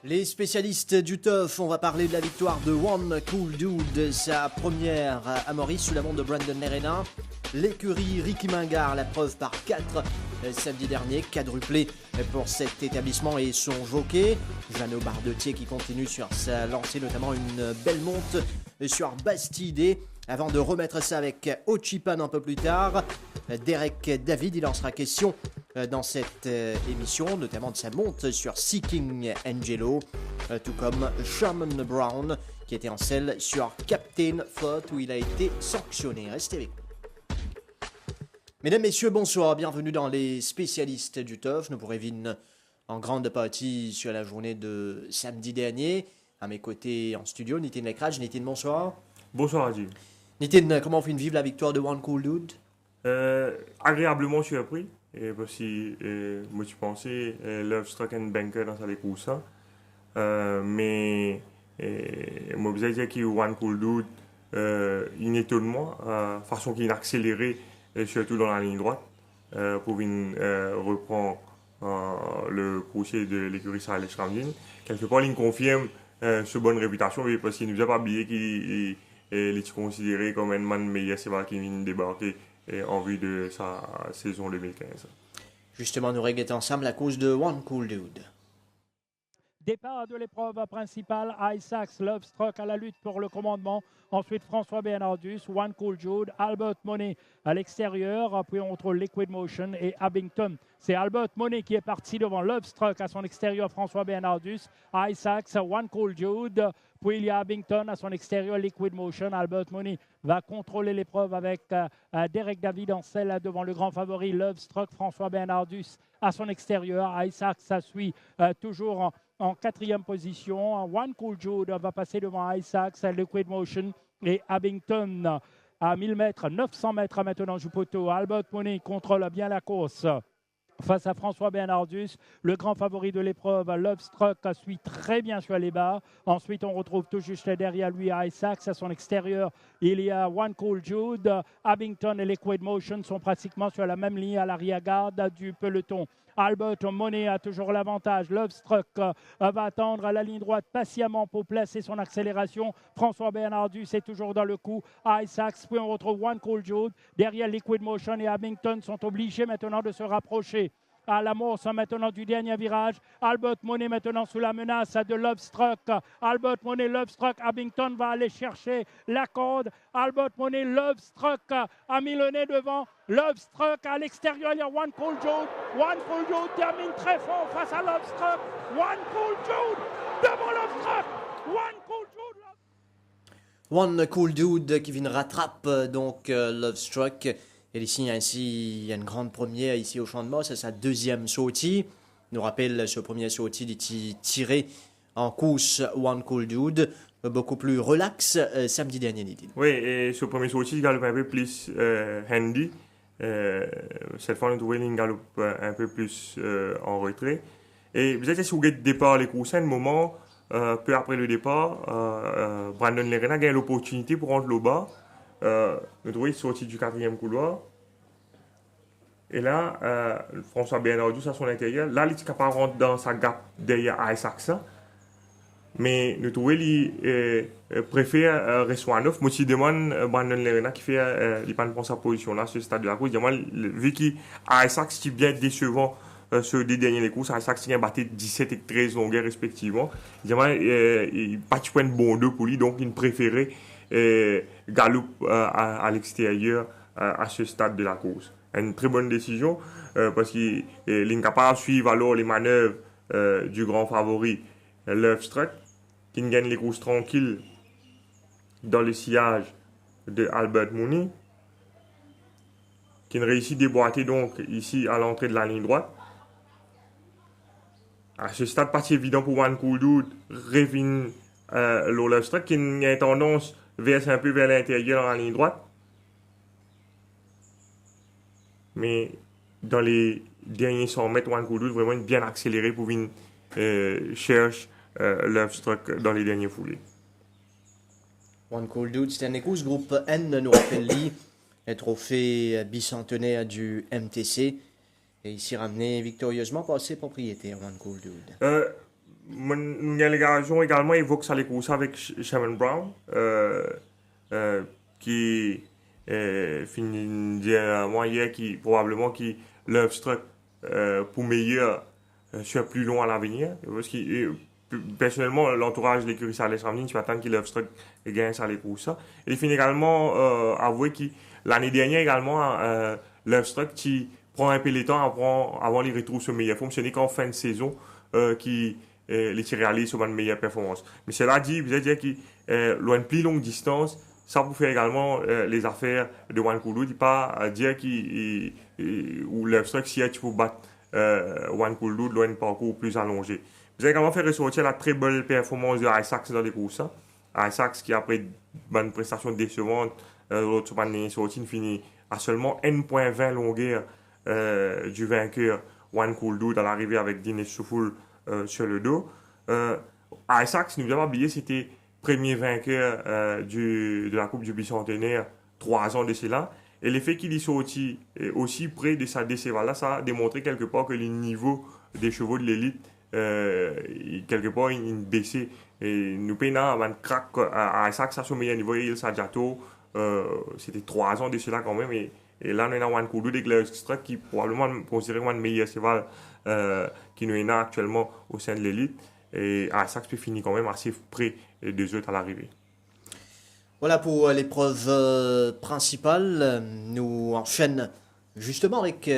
Les spécialistes du TUF, on va parler de la victoire de One Cool Dude, sa première à Maurice sous la montre de Brandon Lerena. L'écurie Ricky Mingard, la preuve par 4 samedi dernier, quadruplé pour cet établissement et son jockey. Jeannot Bardetier qui continue sur sa lancée, notamment une belle monte sur Bastidé. Avant de remettre ça avec Ochipan un peu plus tard, Derek David, il en sera question dans cette émission, notamment de sa monte sur Seeking Angelo, tout comme Sherman Brown qui était en selle sur Captain Thought où il a été sanctionné. Restez avec nous. Mesdames, Messieurs, bonsoir, bienvenue dans les spécialistes du TUF. Nous pourrons en grande partie sur la journée de samedi dernier. À mes côtés en studio, Nitin Lekraj. Nitin, bonsoir. Bonsoir Adil. Nitin, comment fait vivre la victoire de One Cool Dude? Agréablement surpris. Et parce que moi je pensais Love Struck and Banker dans sa course. Mais moi je dire que One Cool Dude, il étonnement, façon qu'il a accéléré, surtout dans la ligne droite, pour reprendre le crochet de l'écurie Sarah Schramdin. Quelque part, il confirme sa bonne réputation, parce qu'il ne nous a pas oublié qu'il est considéré comme un man meilleur, c'est vrai qu'il vient de débarquer en vue de sa saison 2015. Justement, nous régler ensemble la cause de One Cool Dude. Départ de l'épreuve principale, Isaac Love Struck à la lutte pour le commandement. Ensuite, François Bernardus, One Cool Dude, Albert Monet à l'extérieur. Puis on retrouve Liquid Motion et Abington. C'est Albert Monet qui est parti devant Love Struck à son extérieur, François Bernardus. Isaac, One Cool Dude. Puis il y a Abington à son extérieur, Liquid Motion. Albert Monet va contrôler l'épreuve avec Derek David en selle devant le grand favori Love Struck, François Bernardus à son extérieur. Isaac, ça suit toujours en quatrième position. One Cool Dude va passer devant Isaac, Liquid Motion et Abington à 1000 mètres, 900 mètres maintenant du poteau. Albert Monet contrôle bien la course face à François Bernardus, le grand favori de l'épreuve. Love Struck suit très bien sur les bas. Ensuite, on retrouve tout juste derrière lui Isaac. À son extérieur, il y a One Cool Dude. Abington et Liquid Motion sont pratiquement sur la même ligne à l'arrière-garde du peloton. Albert Monet a toujours l'avantage. Love Struck va attendre à la ligne droite patiemment pour placer son accélération. François Bernardus est toujours dans le coup. Isaac, puis on retrouve One Cool Dude. Derrière Liquid Motion et Abington sont obligés maintenant de se rapprocher. À l'amorce maintenant du dernier virage. Albert Monet maintenant sous la menace de Love Struck. Albert Monet, Love Struck. Abington va aller chercher la corde. Albert Monet, Love Struck a mis le nez devant. Love Struck à l'extérieur, il y a One Cool Dude. One Cool Dude termine très fort face à Love Struck. One Cool Dude devant Love Struck. One Cool Dude. One Cool Dude qui vient rattrape donc Love Struck. Et ici, il y a une grande première ici au Champ de Mars, c'est sa deuxième sortie. Nous rappelle ce premier sortie d'était tiré en course One Cool Dude, beaucoup plus relax samedi dernier. Oui, et ce premier sortie, il galope un peu plus handy. Cette fois, nous trouvons une galope un peu plus en retrait. Et vous êtes si vous êtes départ les courses, un moment, peu après le départ, Brandon Lerena a gagné l'opportunité pour rentrer le bas. Nous trouvons sorti du quatrième couloir. Et là, François Bernardus à son intérieur. Là, il est capable de rentrer dans sa gap derrière Isaac. Mais nous trouvons qu'il préfère rester à neuf. Moi, je demande Brandon Lerena qui fait, il prend sa position là, sur ce stade de la course. Vu qu'Isaac est bien décevant sur les dernières courses, Isaac a battu 17 et 13 longueurs respectivement. Il n'a pas de point de bon deux pour lui, donc il préférait Galop à l'extérieur à ce stade de la course. Une très bonne décision parce qu'il est capable de suivre alors les manœuvres du grand favori Love Struck qui gagne les courses tranquilles dans le sillage de Albert Mooney qui réussit à déboîter donc ici à l'entrée de la ligne droite. À ce stade, pas si évident pour One Cool Dude revient Love Struck qui a tendance verse un peu vers l'intérieur dans la ligne droite. Mais dans les derniers 100 mètres, One Cool Dude vraiment bien accéléré pour venir chercher Love Struck dans les derniers foulées. One Cool Dude, c'était un course groupe N, nous rappelle le trophée bicentenaire du MTC. Et ici ramené victorieusement par ses propriétaires, One Cool Dude. Mon délégation également évoque ça les courses avec Sherman Brown, qui finit dire hier qui probablement qui Love Struck pour meilleur sur plus long à l'avenir. Parce que personnellement, l'entourage de l'écurie Salles Ramlin, je m'attends qu'il Love Struck gagne ça les courses. Et il finit également avouer que l'année dernière également Love Struck qui prend un peu le temps avant les retrouve sur meilleure forme. Ce n'est qu'en fin de saison qui les réalise sur une meilleure performance. Mais cela dit, vous dire que loin de plus longue distance, ça vous fait également les affaires de One Cool Dude. Il pas dire qu'il ou l'obstruct si tu peux battre One Cool Dude loin de parcours plus allongé. Vous avez également fait ressortir la très belle performance de Isaacs dans les courses. Isaacs qui après une prestation décevante, l'autre semaine sorti finit à seulement 1.20 longueur du vainqueur One Cool Dude à l'arrivée avec Dinesh Soufoul sur le dos. Isaacs, si nous avons oublié, c'était premier vainqueur de la Coupe du Bicentenaire 3 ans de cela. Et l'effet qu'il y sorti aussi près de sa décevant-là, ça a démontré quelque part que le niveau des chevaux de l'élite, quelque part, il baissait. Et nous payons un crack à Isaacs, ça, son meilleur niveau, il Sadiato, c'était 3 ans de cela quand même. Et là, nous avons un coup de l'extra qui probablement considéré le meilleur cheval qui nous est actuellement au sein de l'élite. Et Isaacs peut finir quand même assez près des autres à l'arrivée. Voilà pour l'épreuve principale. Nous enchaînons justement avec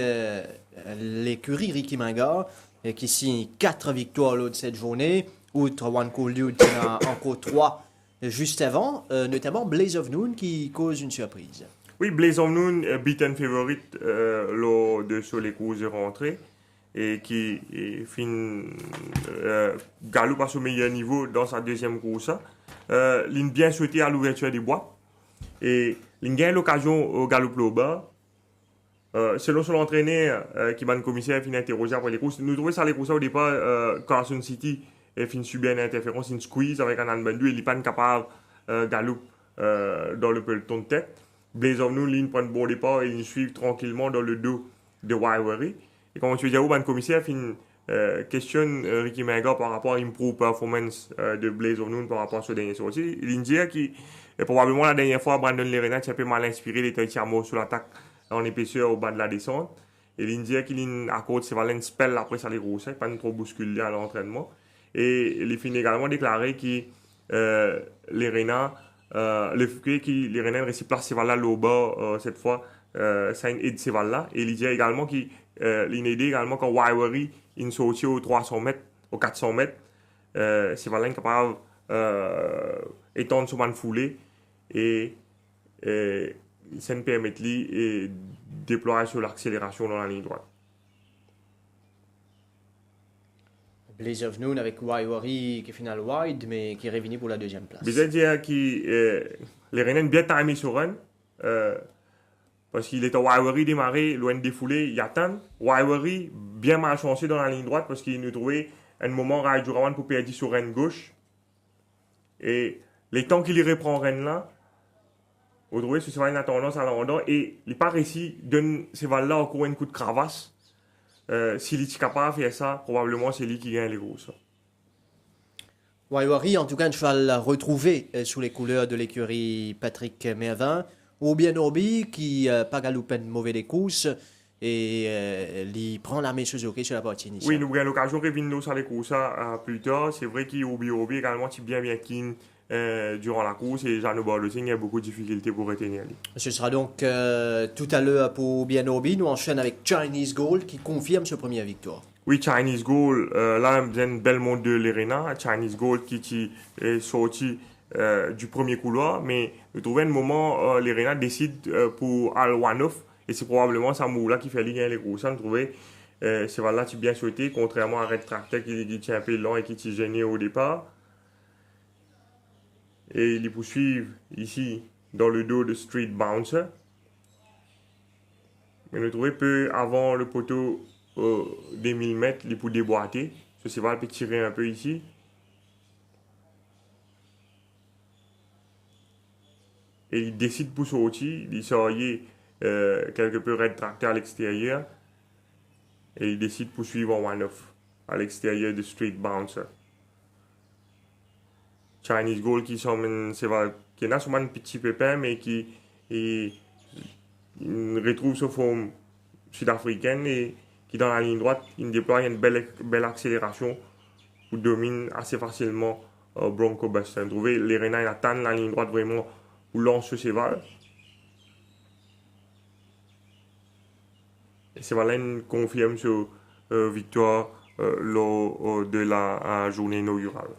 l'écurie Ricky Mingar, qui signe 4 victoires lors de cette journée. Outre One Cool Dude, qui en a encore 3 juste avant, notamment Blaze of Noon qui cause une surprise. Oui, Blaze of Noon, beaten favorite lors de sur les courses de rentrée et qui galope à son meilleur niveau dans sa deuxième course. L'in bien souhaité à l'ouverture des boîtes et l'in gagne l'occasion au galop au bas. Selon son entraîneur, qui m'a le commissaire fin interrogé après les courses, nous trouvons ça les courses au départ, Carson City fin subir une interférence, une squeeze avec un Albandu et il n'est pas capable galop dans le peloton de tête. Blaze of Noon, l'in prend un bon départ et il suit tranquillement dans le dos de Waiwari. Et comme tu veux dire, le commissaire questionne Ricky Mingar par rapport à l'improve performance de Blaze of Noon par rapport à ce dernier sorti. Il dit que probablement la dernière fois, Brandon Lerena a un peu mal inspiré les Taïtiamo sur l'attaque en épaisseur au bas de la descente. Et il dit qu'il accorde ses valeurs spell après ça les grosses, pas trop bousculé à l'entraînement. Et il finit également déclaré que Lerena, Lerena réciplace ses valeurs au bas cette fois, ça aide ces valeurs. Et il dit également qu'il aide également quand Waiwari il sortit aux 300 mètres, aux 400 mètres, c'est valeurs capable étendre sur une foulée et ça nous permet de déployer sur l'accélération dans la ligne droite. Blaze of Noon avec Waiwari qui est final wide mais qui est revenu pour la deuxième place. Je veux dire que les Rennes bien timé sur run. Parce qu'il était Waiwari démarré, loin de défouler, il attend. Waiwari bien malchancé dans la ligne droite parce qu'il nous trouvait un moment Rai Durawan pour perdre sur Rennes gauche. Et les temps qu'il y reprend Rennes là, vous trouvez ce cheval a tendance à l'endroit et il n'est pas réussi donne ce cheval là encore un coup de cravache. S'il est capable de faire ça, probablement c'est lui qui gagne les grosses. Waiwari, en tout cas, un cheval retrouvé sous les couleurs de l'écurie Patrick Mervin. Ou bien Obi qui pas galopé de mauvais des courses et il prend la main Suzuki sur la partie initiale. Oui, nous avons l'occasion de revenir sur les courses plus tard. C'est vrai qu'Obi également est bien keen durant la course et Jeannot Barlosing a beaucoup de difficultés pour retenir. Ce sera donc tout à l'heure pour bien Obi. Nous enchaînons avec Chinese Gold qui confirme ce premier victoire. Oui, Chinese Gold, là, on a une belle montre de l'Erena. Chinese Gold qui est sorti du premier couloir, mais nous trouvons un moment, l'Erena décide pour Al Wanoff, et c'est probablement Samoula qui fait gagner les courses. Nous trouvons c'est là qui bien souhaité, contrairement à Red Tractor qui tient un peu lent et qui est gêné au départ. Et ils poursuivent ici dans le dos de Street Bouncer. Mais nous trouvons peu avant le poteau des 1000 mètres, il peut déboîter. Ce cheval peut tirer un peu ici. Et il décide pour sortir, il sort quelque peu Red Tractor à l'extérieur. Et il décide pour suivre en one-off à l'extérieur de Street Bouncer. Chinese Gold qui sont qui est sur un petit pépin mais qui retrouve sa forme sud-africaine et qui dans la ligne droite il déploie une belle accélération ou domine assez facilement Bronco Buster. Vous trouvez les Renards attendent la ligne droite vraiment ou lance ce cheval. Et ce cheval confirme sur victoire lors de la journée inaugurale.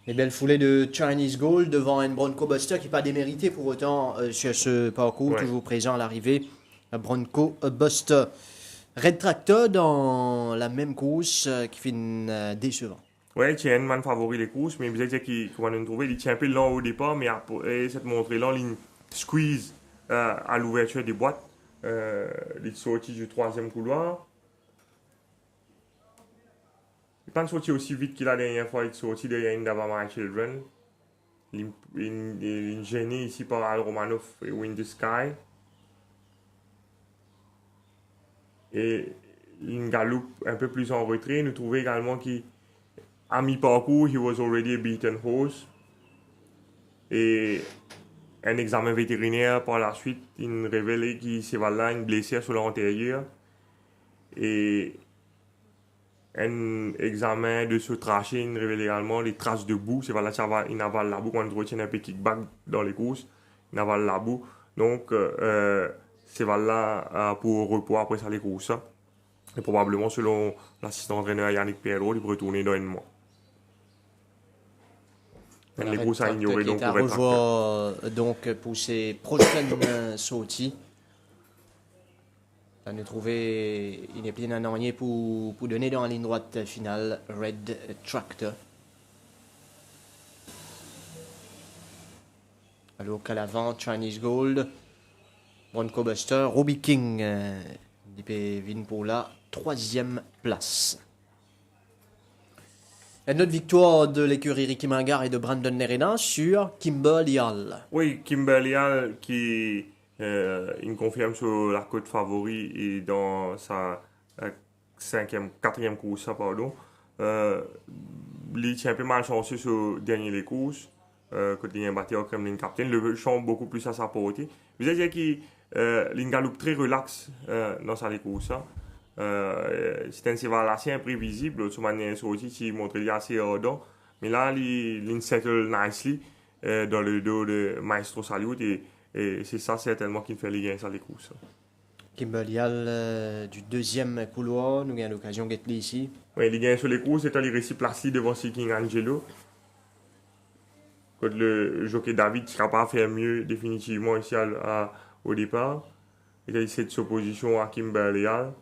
Les belles foulées de Chinese Gold devant un Bronco Buster qui n'est pas démérité pour autant sur ce parcours, Ouais. toujours présent à l'arrivée. Bronco Buster. Red Tractor dans la même course qui finit décevant. Oui, il tient un man favori les courses, mais peut-être qu'il va nous trouver, il tient un peu lent au départ, mais après cette montrée-là, il squeeze à l'ouverture des boîtes. Il est sorti du troisième couloir. Il n'est pas sorti aussi vite qu'il a la dernière fois, il est sorti derrière une d'avant My Children. Il est gêné ici par Al Romanov et Win the Sky. Et il galope un peu plus en retrait. Nous trouvons également qu'à mi-parcours, he was already a beaten horse. Et un examen vétérinaire par la suite, il révélait qu'il s'est là une blessure sur l'antérieur. Et un examen de ce tracé, il révèle également les traces de boue. C'est là qu'il avale la boue quand on retient un peu kickback dans les courses. Il avale la boue. Donc, c'est là pour repos après ça les courses. Et probablement, selon l'assistant entraîneur Yannick Perrault, il peut retourner dans un mois. Les courses à ignorer, donc, à pour être revoir donc pour ses prochaines sorties. À nous trouver, il est bien annoncé pour donner dans la ligne droite finale Red Tractor. Alors qu'à l'avant, Chinese Gold, Bronco Buster, Robbie King, vient pour la 3e place. Une autre victoire de l'écurie Ricky Mangard et de Brandon Nerena sur Kimberley Hall. Oui, Kimberley Hall qui il confirme sur la cote favori et dans sa quatrième course, pardon. Il tient un peu mal chanceux sur dernier les courses. Côté il y a un batteur comme Lynn Captain, le champ beaucoup plus à sa portée. Vous allez dire qu'il galope très relax dans sa les courses. C'est un cheval assez imprévisible, de manière aussi qui montre qu'il est assez ardent. Mais là, il settle nicely dans le dos de Maestro Salute et c'est ça certainement qui fait les gains sur les courses. Kimberley Hall du deuxième couloir, nous avons l'occasion d'être ici. Oui, les gains sur les courses, c'est les récits placés devant Seeking Angelo. Quand le jockey David sera pas faire mieux définitivement ici au départ. Il a essayé de s'opposition à Kimberley Hall.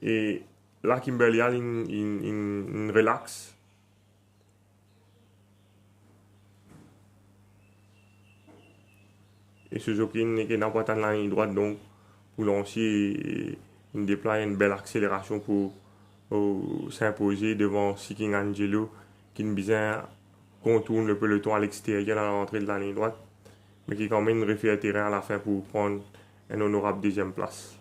Et là, Kimberley Hall, il relaxe. Et ce jockey n'a pas tant de la ligne droite, donc pour lancer, il déploie une belle accélération pour s'imposer devant Seeking Angelo, qui bien contourne le peloton à l'extérieur à l'entrée de la ligne droite, mais qui quand même refait le terrain à la fin pour prendre une honorable deuxième place.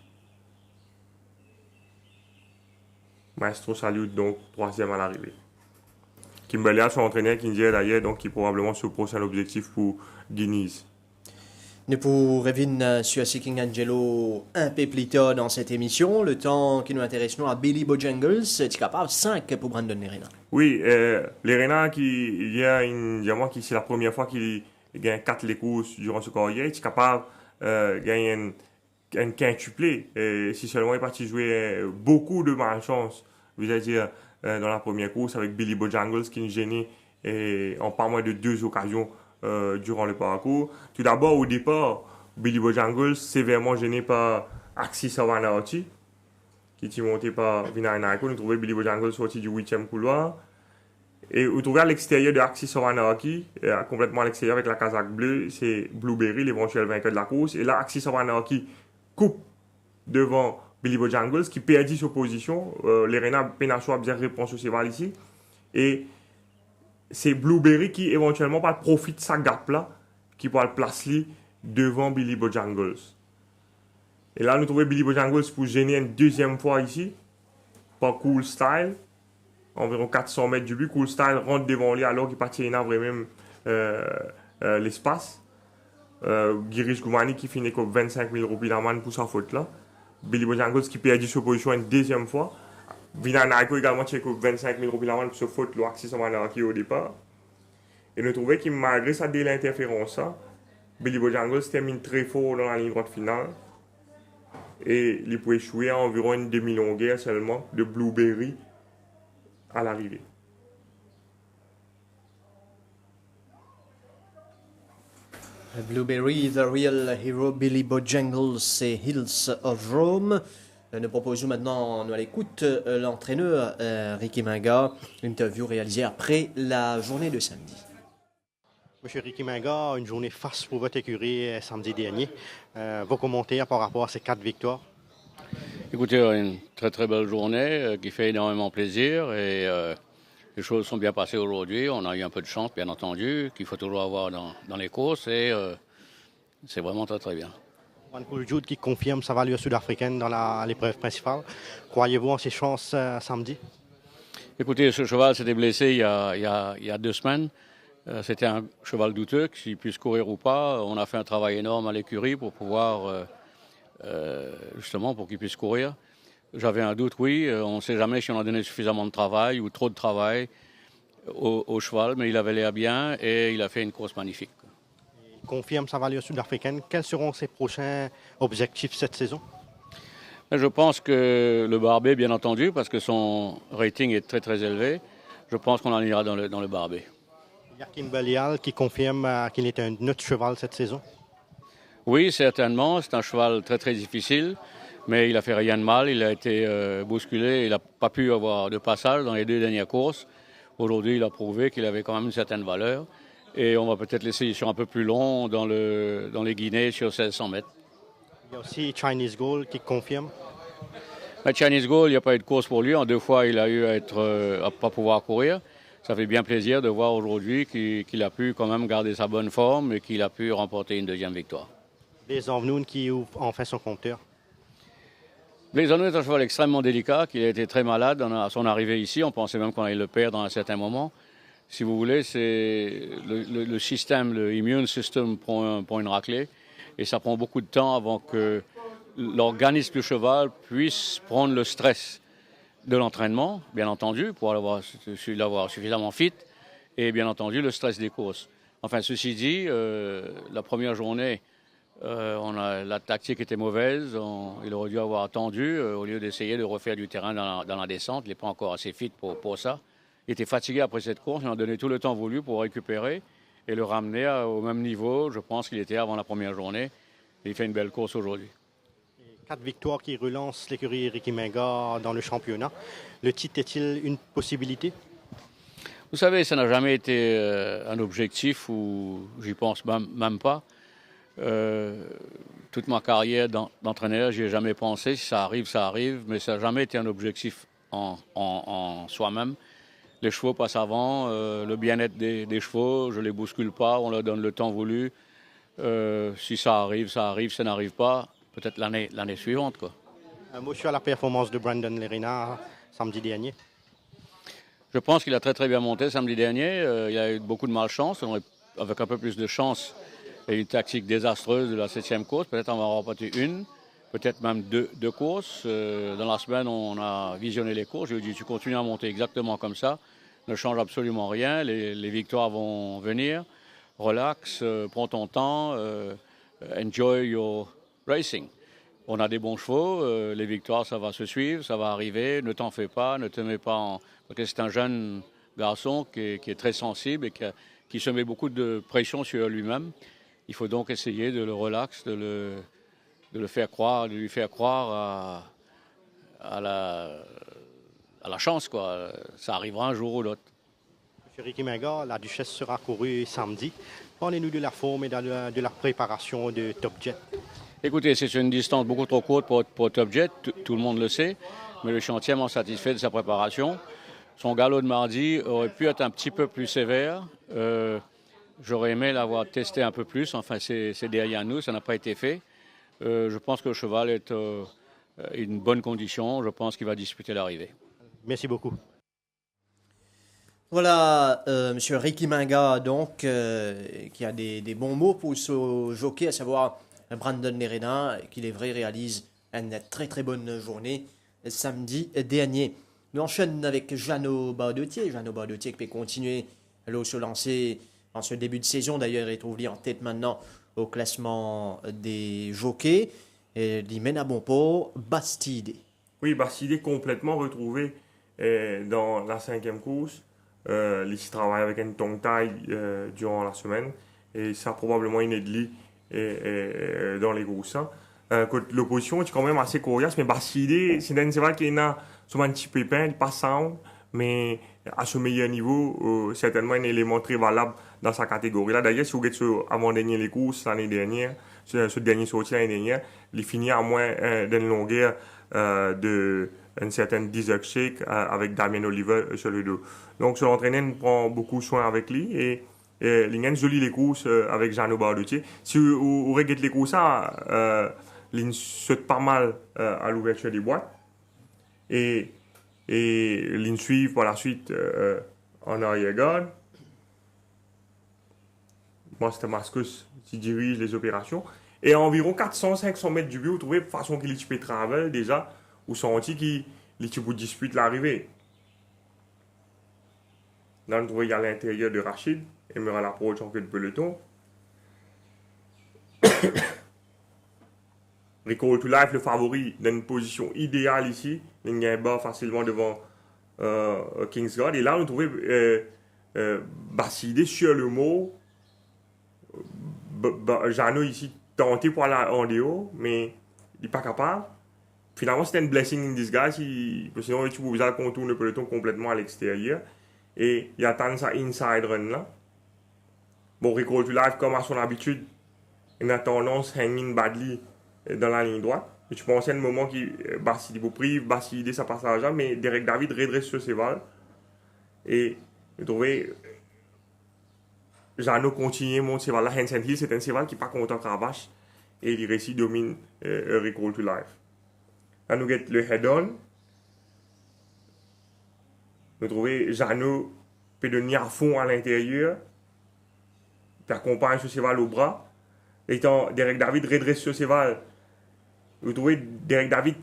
Maestro Salute donc troisième à l'arrivée. Kimberley Hall, son entraîneur qui dit d'ailleurs donc qui probablement se pose un objectif pour Guinness. Nous pour revenir sur Seeking Angelo un peu plus tard dans cette émission. Le temps qui nous intéresse nous à Billy Bojangles, c'est capable 5 pour Brandon Nerena. Oui, les Renards il y a une diamant qui c'est la première fois qu'il gagne 4 les courses durant ce carrière, il est capable de gagner un quintuplé. Si seulement il est parti jouer beaucoup de malchance, vous allez dire dans la première course avec Billy Bojangles qui est gêné en pas moins de 2 occasions durant le parcours. Tout d'abord, au départ, Billy Bojangles sévèrement gêné par Axis Savanati, qui était monté par Vinay Naiko. Nous trouvons Billy Bojangles sorti du 8e couloir. Et vous trouvez à l'extérieur de Axis Savanati, complètement à l'extérieur avec la casaque bleue, c'est Blueberry, l'éventuel vainqueur de la course. Et là, Axis Savanati coupe devant Billy Bojangles, qui perdit sa position. Les Renards Penacho a bien répondu sur ces balles ici. Et c'est Blueberry qui éventuellement profite de sa gap là, qui pourra le placer devant Billy Bojangles. Et là, nous trouvons Billy Bojangles pour gêner une deuxième fois ici. par Cool Style, environ 400 mètres du but. Cool Style rentre devant lui alors qu'il partit même l'espace. Girish Goumani qui finit comme 25 000 roupies d'amende pour sa faute là. Billy Bojangles qui perd sa position une deuxième fois. Vinan Aiko également qui 25 000 roupies d'amende pour sa faute là, qui au départ. Et nous trouvons que malgré sa délai interférence, Billy Bojangles termine très fort dans la ligne droite finale. Et il peut échouer à environ une demi-longueur seulement de Blueberry à l'arrivée. Blueberry, The Real Hero, Billy Bojangles et Hills of Rome. Nous proposons maintenant, nous à l'écoute, l'entraîneur Ricky Minga, interview réalisée après la journée de samedi. Monsieur Ricky Minga, une journée face pour votre écurie samedi dernier. Vos commentaires par rapport à ces 4 victoires? Écoutez, une très très belle journée qui fait énormément plaisir et les choses sont bien passées aujourd'hui. On a eu un peu de chance, bien entendu, qu'il faut toujours avoir dans les courses et c'est vraiment très très bien. One Cool Jude qui confirme sa valeur sud-africaine dans l'épreuve principale. Croyez-vous en ses chances samedi? Écoutez, ce cheval s'était blessé il y a 2 semaines. C'était un cheval douteux, qu'il puisse courir ou pas. On a fait un travail énorme à l'écurie pour pouvoir, justement, pour qu'il puisse courir. J'avais un doute, oui. On ne sait jamais si on a donné suffisamment de travail ou trop de travail au cheval, mais il avait l'air bien et il a fait une course magnifique. Il confirme sa valeur sud-africaine. Quels seront ses prochains objectifs cette saison? Je pense que le Barbet, bien entendu, parce que son rating est très très élevé, je pense qu'on en ira dans le Barbet. Yakin Belial qui confirme qu'il est un autre cheval cette saison? Oui, certainement. C'est un cheval très très difficile, mais il a fait rien de mal. Il a été bousculé. Il n'a pas pu avoir de passage dans les 2 dernières courses. Aujourd'hui, il a prouvé qu'il avait quand même une certaine valeur. Et on va peut-être l'essayer sur un peu plus long dans les Guinées sur 1600 mètres. Il y a aussi Chinese Gold qui confirme. Mais Chinese Gold, il n'y a pas eu de course pour lui. En 2 fois, il a eu à pas pouvoir courir. Ça fait bien plaisir de voir aujourd'hui qu'il a pu quand même garder sa bonne forme et qu'il a pu remporter une 2e victoire. Blaze of Noon qui ouvre enfin son compteur. Blaze of Noon est un cheval extrêmement délicat, qui a été très malade à son arrivée ici. On pensait même qu'on allait le perdre à un certain moment. Si vous voulez, c'est le système, le immune system prend une raclée. Et ça prend beaucoup de temps avant que l'organisme du cheval puisse prendre le stress de l'entraînement, bien entendu, pour l'avoir suffisamment fit, et bien entendu le stress des courses. Enfin, ceci dit, la première journée, la tactique était mauvaise. Il aurait dû avoir attendu au lieu d'essayer de refaire du terrain dans la descente. Il n'est pas encore assez fit pour ça. Il était fatigué après cette course. On a donné tout le temps voulu pour récupérer et le ramener au même niveau. Je pense qu'il était avant la première journée. Et il fait une belle course aujourd'hui. 4 victoires qui relancent l'écurie Ricky Minga dans le championnat. Le titre est-il une possibilité? Vous savez, ça n'a jamais été un objectif ou j'y pense même pas. Toute ma carrière d'entraîneur, j'y ai jamais pensé. Si ça arrive, mais ça n'a jamais été un objectif en soi-même. Les chevaux passent avant, le bien-être des chevaux, je ne les bouscule pas, on leur donne le temps voulu. Si ça arrive, ça n'arrive pas. Peut-être l'année suivante, quoi. Un mot sur la performance de Brandon Lerena samedi dernier. Je pense qu'il a très très bien monté samedi dernier. Il a eu beaucoup de malchance. Avec un peu plus de chance et une tactique désastreuse de la 7e course, peut-être on va en remporter une, peut-être même deux courses. Dans la semaine, on a visionné les courses. Je lui ai dit, tu continues à monter exactement comme ça. Ne change absolument rien. Les victoires vont venir. Relax, prends ton temps. Enjoy your racing. On a des bons chevaux, les victoires, ça va se suivre, ça va arriver. Ne t'en fais pas, ne te mets pas en... Parce que c'est un jeune garçon qui est très sensible et qui se met beaucoup de pression sur lui-même. Il faut donc essayer de le relax, de lui faire croire à la chance, quoi. Ça arrivera un jour ou l'autre. Monsieur Ricky Minga, la Duchesse sera courue samedi. Parlez-nous de la forme et de la préparation de Top Jet. Écoutez, c'est une distance beaucoup trop courte pour Top Jet, tout le monde le sait, mais je suis entièrement satisfait de sa préparation. Son galop de mardi aurait pu être un petit peu plus sévère. J'aurais aimé l'avoir testé un peu plus, enfin c'est derrière nous, ça n'a pas été fait. Je pense que le cheval est en bonne condition, je pense qu'il va disputer l'arrivée. Merci beaucoup. Voilà, Monsieur Ricky Minga, donc, qui a des bons mots pour ce jockey, à savoir Brandon Lerena, qui, il est vrai, réalise une très très bonne journée samedi dernier. Nous enchaînons avec Jeannot Baudotier. Jeannot Baudotier qui peut continuer à se lancer en ce début de saison. D'ailleurs, il est trouvé en tête maintenant au classement des jockeys. Et il mène à bon port Bastide. Oui, Bastide est complètement retrouvé dans la 5e course. Il travaille avec une tongue taille durant la semaine. Et ça a probablement une aide dans les courses. L'opposition est quand même assez coriace, mais Bastide, c'est un cheval qui est sur un petit pépin, il passe sound, mais à ce meilleur niveau, certainement un élément très valable dans sa catégorie. Là, d'ailleurs, si vous regardez avant-dernier les courses l'année dernière, ce dernier sorti l'année dernière, il finit à moins d'une longueur d'une certaine Desert Shake avec Damien Oliver sur le dos. Donc, ce entraîneur prend beaucoup soin avec lui et il a une jolie les courses avec Jeannot Baudotier. Si vous regardez les courses, il saute pas mal à l'ouverture des boîtes et il suit par la suite en arrière-garde. Moi, c'était Mascus qui dirige les opérations. Et à environ 400-500 mètres du but, vous trouvez de façon qu'il est travel déjà, ou senti qu'il dispute l'arrivée. Là, vous trouvez qu'il y a l'intérieur de Rachid, Emerald Approach en queue de peloton. Recall to Life, le favori, dans une position idéale ici. Il gagne bas facilement devant Kingsguard. Et là, on trouvait Bastide sur le mot. Jeannot ici tenté pour aller en déo, mais il n'est pas capable. Finalement, c'était une blessing in disguise. Sinon, tu pouvais contourner le peloton complètement à l'extérieur. Et il attend sa inside run là. Bon, Recall to Life, comme à son habitude, il a tendance à hanging badly dans la ligne droite. Et tu pensais à un moment qui Bastide prive, Bastide ça passe à l'argent, mais Derek David redresse ce cheval. Et je trouvais Jeannot continue mon cheval là. Hansen Hill, c'est un cheval qui n'est pas content Cravache. Et il réussit domine Recall to Life. Là, nous avons le head-on. Nous trouvons Jeannot peut devenir à fond à l'intérieur. Il accompagne ce cheval au bras. Étant Derek David redresse ce cheval. Vous trouvez Derek David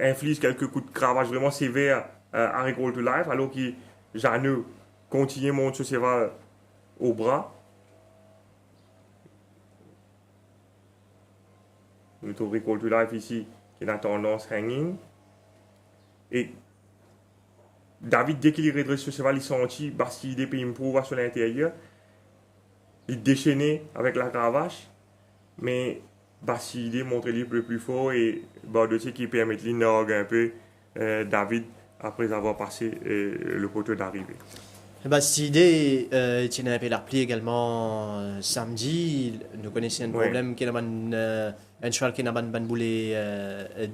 inflige quelques coups de cravache vraiment sévères à Recall to Life, alors que Jeannot continue à monter ce cheval au bras. Nous trouvons Recall to Life ici qui a tendance hanging. Et David, dès qu'il redresse ce cheval, il sentit Bastide puis il prouve sur l'intérieur. Il déchaînait avec la cravache, mais Bastide montre le plus fort et Baudotier qui permet de narguer un peu David après avoir passé le poteau d'arrivée. Bastide tient un peu la repli également samedi. Nous connaissons un problème qui est un cheval qui n'a pas de boulet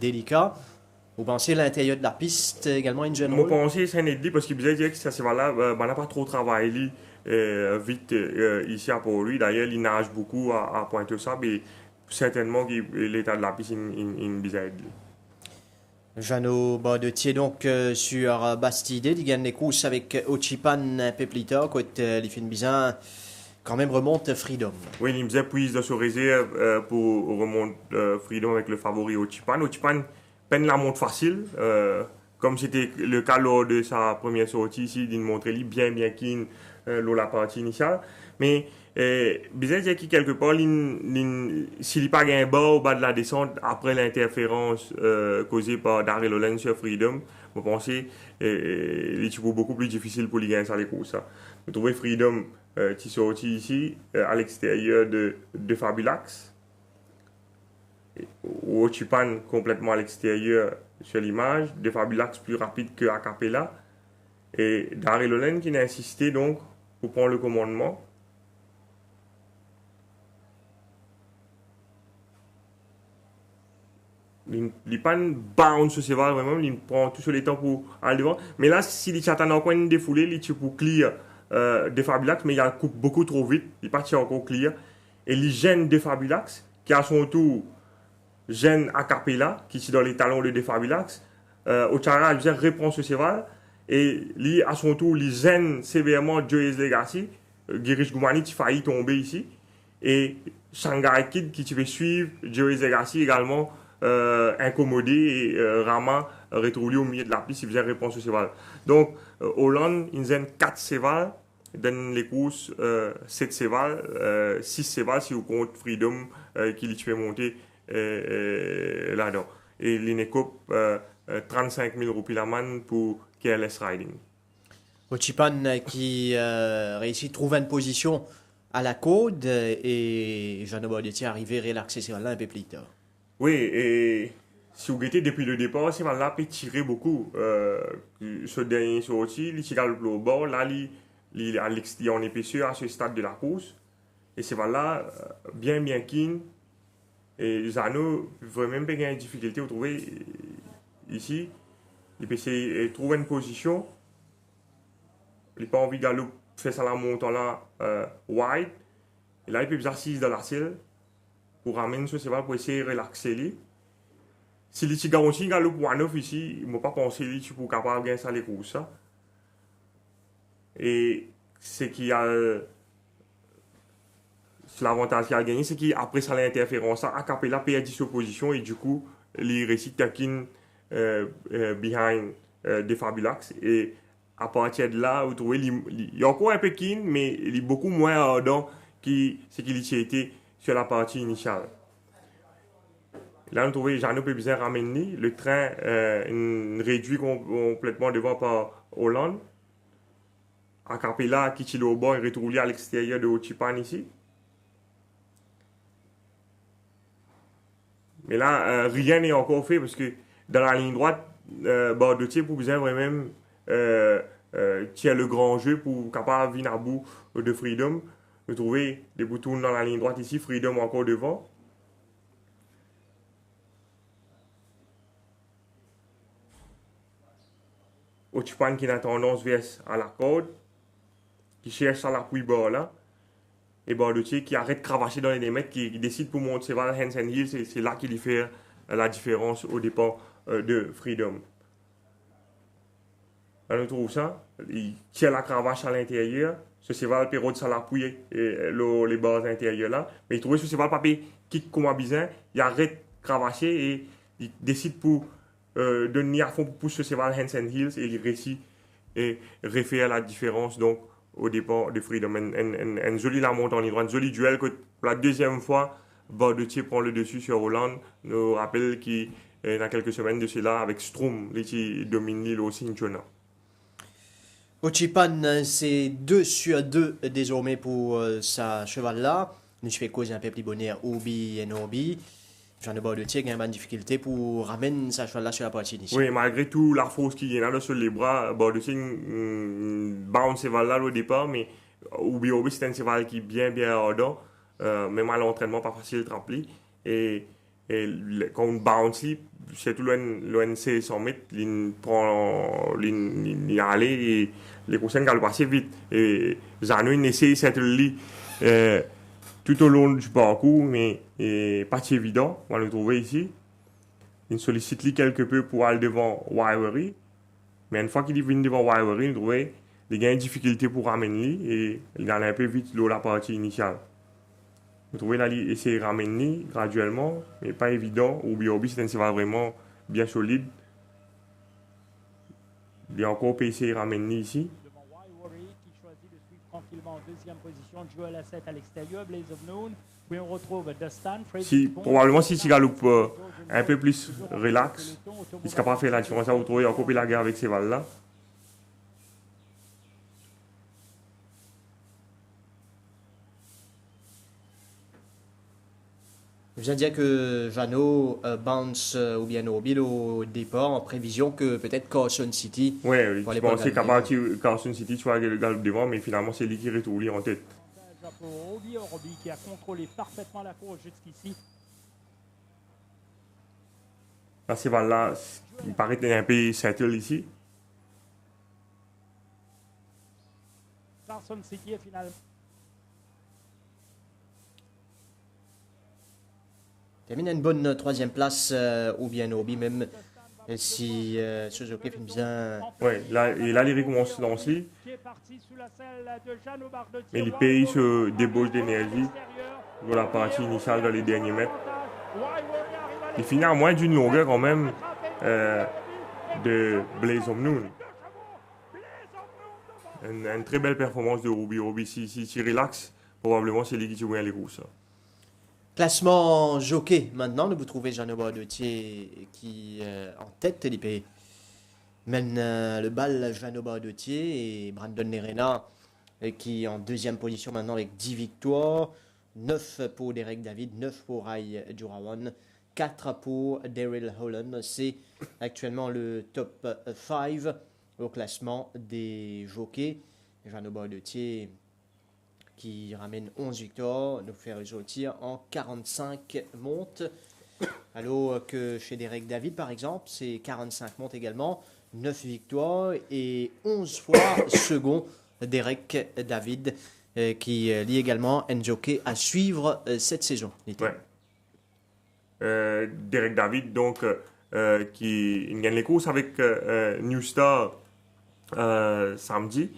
délicat. Vous pensez à l'intérieur de la piste également une jeune rôle? Moi, je pense que c'est un aide parce qu'il disait que ça cheval-là, on n'a pas trop travaillé vite ici pour lui. D'ailleurs, il nage beaucoup à Pointe-aux-Sables et certainement l'état de la piste il bizarre. Jeannot Baudotier donc sur Bastide, il gagne les courses avec Ochipan un peu plus tard, quand il fait une bizarre, quand même remonte Freedom. Oui, il me disait prise de se réserve pour remonter Freedom avec le favori Ochipan. Ochipan peine la monte facile, comme c'était le cas lors de sa première sortie ici, il montrait bien clean lors de la partie initiale. Mais bizarre c'est qu'il quelque part, s'il n'y a pas un bas au bas de la descente, après l'interférence causée par Daryl Holland sur Freedom, je pense que c'est beaucoup plus difficile pour lui gagner ça les courses. Vous trouvez Freedom qui sorti ici à l'extérieur de Fabulax. Ochipan complètement à l'extérieur sur l'image, de Fabulax plus rapide que Acapella. Et Daryl Holland qui a insisté donc pour prendre le commandement. Il n'est pas une bounce ce cheval vraiment, il prend tout sur les temps pour aller devant. Mais là, s'il est encore une défoulée, il est pour clear de Fabulax, mais il coupe beaucoup trop vite, il est parti encore clear. Et il gêne de Fabulax, qui à son tour gêne Acapella, qui est dans les talons de Fabulax. Ochara reprend ce cheval et lui, à son tour, il gêne sévèrement Joey's Legacy. Girish Goumani qui faillit tomber ici. Et Shanghai Kid qui fait suivre Joey's Legacy également incommodé et Rama retrouvé au milieu de la piste, il vient répondre ce cheval. Donc, Hollande, il gêne 4 chevals dans les courses, 7 chevals, 6 chevals si vous comptez Freedom qui lui fait monter là-dedans. Et l'Inecop, 35 000 roupies la manne pour KLS Riding. Ochipan qui réussit à trouver une position à la côte et Jean Baudetti est arrivé à relaxer ce là un peu plus tard. Oui, et si vous regardez depuis le départ, ce là peut tirer beaucoup. Ce dernier sorti, il tire au bord, là, il est en épaisseur à ce stade de la course. Et ce là bien keen. Et Zano, vraiment pas une difficulté à trouver ici. Il peut essayer de trouver une position. Il n'a pas envie de faire ça la montant là, wide. Et là, il peut s'assiser dans la selle pour ramener ce cheval pour essayer de relaxer lui. Si il est garanti de galope 1-9 ici, il ne m'a pas pensé qu'il est pour capable de gagner ça les courses. Et ce qui a l'avantage qu'il a gagné, c'est qu'après ça l'interférence, a Capella perdu sa position et du coup, il réussit taquine behind des Fabulax. Et à partir de là, vous trouvez, il est encore un peu keen, mais il est beaucoup moins ardent que ce qu'il y était sur la partie initiale. Là, nous trouvons Jeannot peut bien ramener le train réduit complètement devant par Hollande. À Capella, qui est au bord, il retrouve à l'extérieur de Ochipan ici. Mais là, rien n'est encore fait parce que dans la ligne droite, Baudetti pour bien vraiment tirer le grand jeu pour capable venir à bout de Freedom. Vous trouvez des boutons dans la ligne droite ici, Freedom encore devant. Ochipan qui a tendance vers à la corde, qui cherche à l'appui bord là. Et Baudetti qui arrête de cravacher dans les 2 mètres, qui décide pour monter vers Hands and Heels, c'est là qu'il fait la différence au départ de Freedom. Là, on trouve ça, il tire la cravache à l'intérieur, ce cheval peut rôder à l'appui et les barres intérieures là, mais il trouve ce cheval papier qui comme bizarre, il arrête de cravacher et il décide pour donner à fond pour pousser ce cheval Hands and Heels et il réussit et refaire la différence donc au départ de Freedom. Un joli la monte en ligne droite, un joli duel que pour la deuxième fois, Baudetti prend le dessus sur Hollande. Nous rappelle qu'il y a quelques semaines de cela avec Strom, qui domine l'île au Cinchona. Ochipan, c'est 2/2 désormais pour sa cheval-là. Nous fait cause un peu plus bonheur Obi et Nobi. Jean de Baudetti a une difficulté pour ramener sa cheval-là sur la partie initiale. Oui, malgré tout la force qu'il y a là sur les bras, Baudetti bounce ce cheval-là au départ, mais Obi c'est un cheval qui est bien ardent, même à l'entraînement pas facile de remplir. Et quand on bounce, c'est tout loin 100 mètres, il prend il allait et les courses galopent assez vite. Et Zano il essaie cette lit tout au long du parcours, mais pas si évident. On va le trouver ici. Il sollicite lui quelque peu pour aller devant Wiwery. Mais une fois qu'il vient devant Wiwery, il trouve il a une difficulté pour ramener lui et il allait un peu vite la partie initiale. Vous trouvez là, il essaie de ramener graduellement, mais pas évident. Obi, c'est un cheval vraiment bien solide. Il est encore pu essayer de ramener ici. Tranquillement en deuxième position, Joel Asset à l'extérieur, Blaze of Noon. Puis on retrouve Dustin, probablement si tu galopes un peu plus relax, il sera capable de faire la différence. Vous trouvez encore plus la guerre avec ces balles-là. Je viens de dire que Jeannot bounce ou bien Nobi au départ en prévision que peut-être Carson City. Oui, je pensais qu'à partir de Carson City, tu vas le galope devant, mais finalement c'est lui qui retrouve en tête. Obi qui a contrôlé parfaitement la course jusqu'ici. Là, ces balles-là, il paraît un peu settle ici. Carson City est finalement. Termine une bonne 3e place ou bien Obi même Et si ce jockey fait bien... Ouais, là, et là, les commence à se lancer. Mais les pays se débauchent d'énergie dans la partie initiale dans les derniers mètres. Il finit à moins d'une longueur quand même de Blaze of Noon. Une très belle performance de Ruby. Ruby, si tu relaxes, probablement c'est lui qui gagne les courses. Classement jockey, maintenant, vous trouvez Jeannot Bardetier qui en tête des pays. Mène le bal Jeannot Bardetier et Brandon Lerena qui en deuxième position maintenant avec 10 victoires. 9 pour Derek David, 9 pour Rai Jurawan, 4 pour Daryl Holland. C'est actuellement le top 5 au classement des jockeys. Jeannot Bardetier qui ramène 11 victoires, nous fait ressortir en 45 montes. Alors que chez Derek David, par exemple, c'est 45 montes également, 9 victoires et 11 fois second Derek David, qui lie également un jockey à suivre cette saison. Ouais. Derek David, donc, qui gagne les courses avec New Star samedi.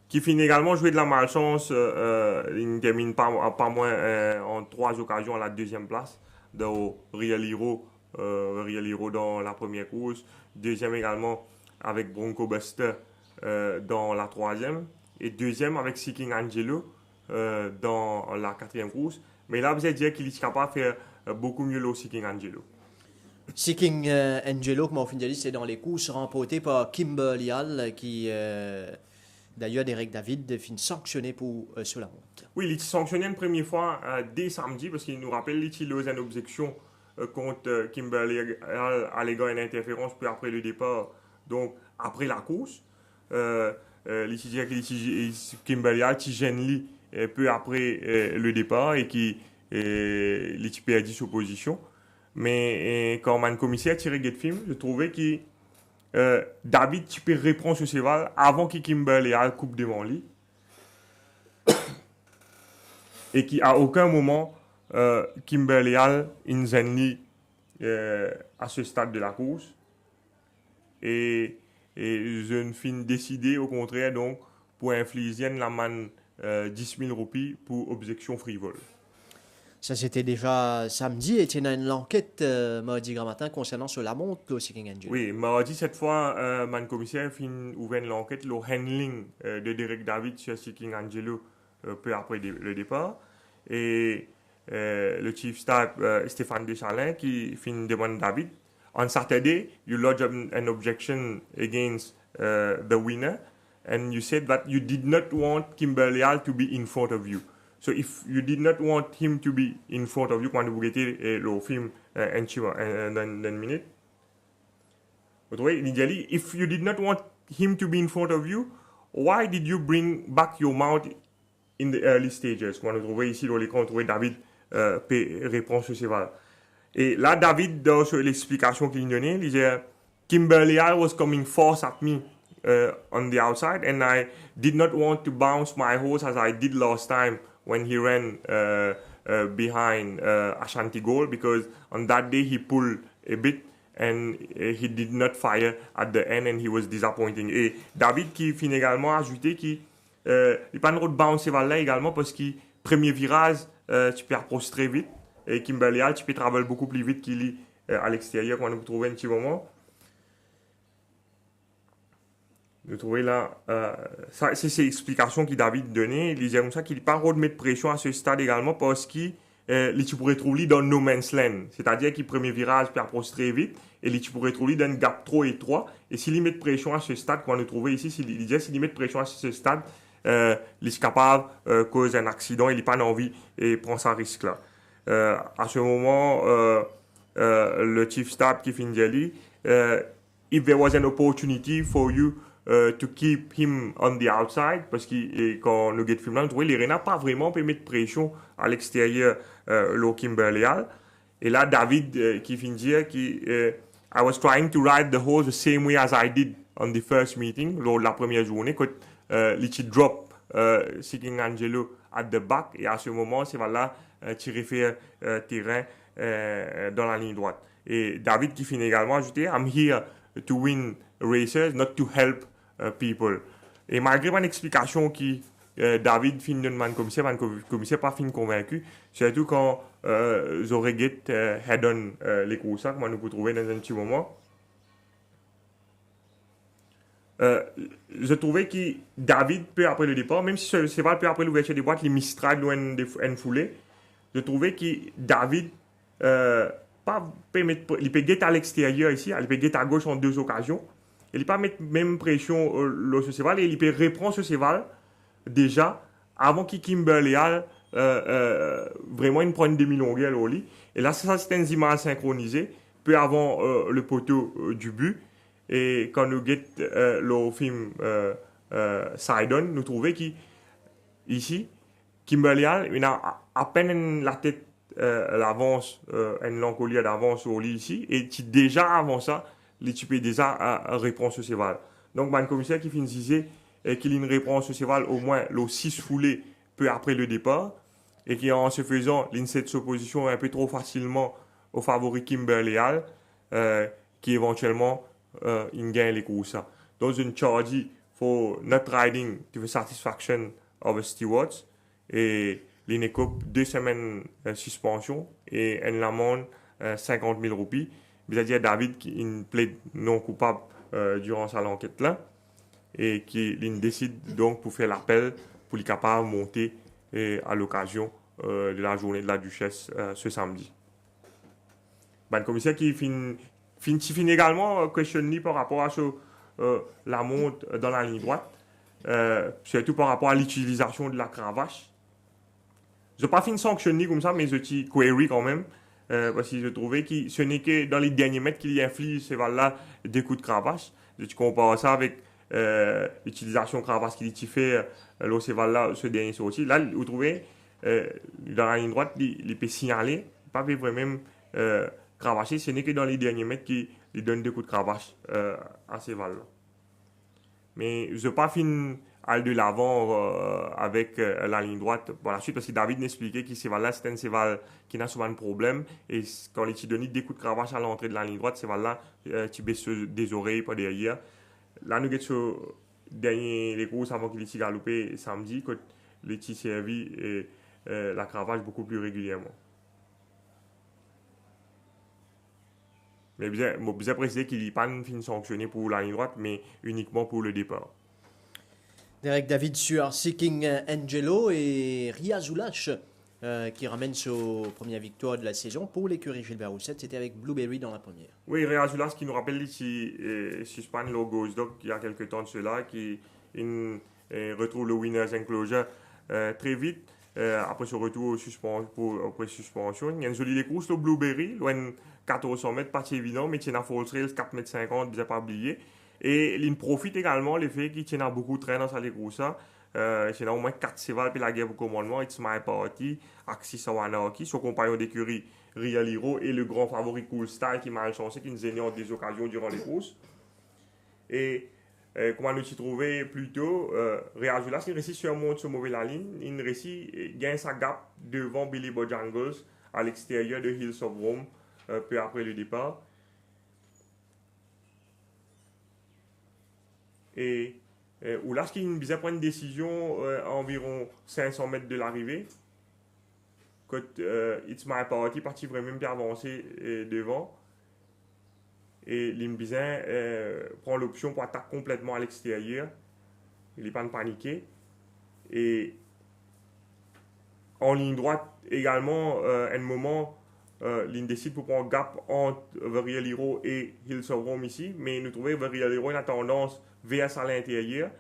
Qui finit également jouer de la malchance, il termine pas moins en 3 occasions à la deuxième place de Real Hero dans la première course, deuxième également avec Bronco Buster dans la troisième et deuxième avec Seeking Angelo dans la quatrième course. Mais là, vous allez dire qu'il est capable de faire beaucoup mieux le Seeking Angelo. Seeking Angelo, comme on finit de dire, c'est dans les courses remportées par Kimberly Hall qui... D'ailleurs, Derek David finit sanctionné pour sur la monte. Oui, il est sanctionné une première fois dès samedi parce qu'il nous rappelle qu'il a une objection contre Kimberly alléguant une interférence peu après le départ, donc après la course. Kimberly qui gêne lui peu après le départ et qui perdit sa position. Mais quand un commissaire tiré de film, je trouvais qu'il David, tu peux reprendre ce cheval avant que Kimberly coupe devant lui. Et qui à aucun moment Kimberly inzenli à ce stade de la course. Et je ne finis décidé au contraire donc pour infliger la manne 10 000 roupies pour objection frivole. Ça, c'était déjà samedi. Et tu as une enquête mardi grand matin concernant sur la montre de Seeking Angelo. Oui, mardi, cette fois, mon commissaire a ouvert l'enquête, le handling de Derek David sur Seeking Angelo peu après le départ. Et le chief staff, Stéphane Deschalins, qui demande David, on Saturday, you lodged an objection against the winner, and you said that you did not want Kimberly to be in front of you. So if you did not want him to be in front of you, quand vous regardez le film dans une minute, vous voyez, il dit, if you did not want him to be in front of you, why did you bring back your mount in the early stages? Quand vous trouvez ici dans l'écran, vous trouvez David répond sur ces valeurs. Et là, David, dans l'explication qu'il donnait, il disait, Kimberly was coming force at me on the outside, and I did not want to bounce my horse as I did last time when he ran behind Ashanti Gold, because on that day he pulled a bit and he did not fire at the end and he was disappointing. Et David qui finit également ajouté qu'il n'y a pas de bounce là également parce que premier virage tu peux approcher très vite et Kimberly tu peux travailler beaucoup plus vite qu'il est à l'extérieur quand vous trouvez un petit moment. Vous trouvez là, ça, c'est ces explications que David donnait. Il disait comme ça qu'il n'est pas de mettre pression à ce stade également parce qu'il tu pourrais trouver dans no man's land. C'est-à-dire qu'il premier virage peut approcher très vite et tu pourrais trouver dans un gap trop étroit. Et s'il met pression à ce stade, qu'on a trouvé ici, il disait s'il met pression à ce stade, il est capable de causer un accident, il n'a pas envie et prend ce risque-là. À ce moment, le chief staff qui finit if there was an opportunity for you to keep him on the outside, parce que quand le get film là, les Renards pas vraiment pu mettre pression à l'extérieur le Kimberly. Et là, David qui finit dire qui I was trying to ride the horse the same way as I did on the first meeting, lors de la première journée, quand il drop Seeking Angelo at the back, et à ce moment, c'est voilà, tu refais terrain dans la ligne droite. Et David qui finit également ajouté I'm here to win races, not to help people. Et malgré mon explication qui David fin de man commissaire pas fin convaincu, surtout quand Zoreget head on les courses que nous pouvons trouver dans un petit moment. Je trouvais que David, peu après le départ, même si c'est pas peu après l'ouverture des boîtes, les Mistral loin en foulée, je trouvais que David pas permettre, il peut guetter à l'extérieur ici, il peut guetter à gauche en 2 occasions, il pas mettre même pression sur Cheval et il peut reprendre ce Cheval déjà avant qu'il Kimberley vraiment il prend une demi-longueur au lit. Et là, ça c'est un image synchronisé, peu avant le poteau du but. Et quand nous guettons le film Sidon, nous trouvons qu'ici, Kimberley il a à peine la tête l'avance, une longue d'avance au lit ici, et déjà avant ça, l'équipe est déjà répond ce cheval. Donc, le commissaire qui finit qu'il a une réponse au cheval au moins le 6 foulées peu après le départ, et qui en se faisant, cette s'opposition un peu trop facilement au favori Kimberley qui éventuellement il gagne les courses. Dans une charge for not riding to the satisfaction of the stewards, et l'Inecoupe 2 semaines suspension et une amende 50 000 roupies. C'est-à-dire David qui plaide non coupable durant sa enquête là et qui décide donc pour faire l'appel pour être capable de monter à l'occasion de la journée de la Duchesse ce samedi. Le commissaire qui finit également questionné par rapport à la monte dans la ligne droite, surtout par rapport à l'utilisation de la cravache. Je n'ai pas fini sanctionné comme ça, mais je t'ai query quand même, parce que je trouvais que ce n'est que dans les derniers mètres qu'il y inflige ces balles-là des coups de cravache. Je compare ça avec l'utilisation de cravache qu'il fait là, ces balles-là, ce dernier sorti. Là, vous trouvez, dans la ligne droite, il peut signaler, pas vraiment cravacher, ce n'est que dans les derniers mètres qu'il donne des coups de cravache à ces balles-là. Mais je n'ai pas fini aller de l'avant avec la ligne droite par la suite, parce que David m'expliquait que ces balles-là, c'est un cheval qui n'a souvent un problème, et quand il te donne des coups de cravache à l'entrée de la ligne droite, ces balles-là, tu baisses des oreilles pas derrière. Là, nous avons dernier les courses avant qu'il ait galoupé samedi, quand il a servi la cravache beaucoup plus régulièrement. Mais bien préciser qu'il n'est pas une sanctionné pour la ligne droite, mais uniquement pour le départ. Derek David sur Seeking Angelo et Ria Zoulache qui ramène sa première victoire de la saison pour l'écurie Gilbert Rousset. C'était avec Blueberry dans la première. Oui, Ria Zoulache qui nous rappelle ici suspend le Ghost Dog il y a quelques temps de cela, qui retrouve le Winners Enclosure très vite après ce retour après suspension. Il y a une jolie course, le Blueberry, loin 400 mètres, pas si évident, mais il y a Falls Rails 4,50 m, bien pas oublié. Et il profite également le fait qu'il y a beaucoup de trains dans sa course. Il y a au moins 4 chevals puis la guerre pour commandement, It's My Party, Axis Sawanaki, son compagnon d'écurie Real Hero et le grand favori Cool Style qui m'a chancé, qui nous a des occasions durant les courses. Et comment nous y trouver plus tôt, Real Julas, il réussit surmonter ce mauvais la ligne, il réussit gagne sa gap devant Billy Bojangles à l'extérieur de Hills of Rome peu après le départ. Et Oulas qui vient prendre une décision à environ 500 mètres de l'arrivée. Quand It's My Party parti vraiment bien avancé devant. Et Limbizin prend l'option pour attaquer complètement à l'extérieur. Il n'est pas paniqué. Et en ligne droite également, à un moment, il décide pour prendre gap entre Real Hero et Hills of Rome ici. Mais nous trouvons que Real Hero a tendance vers à l'intérieur.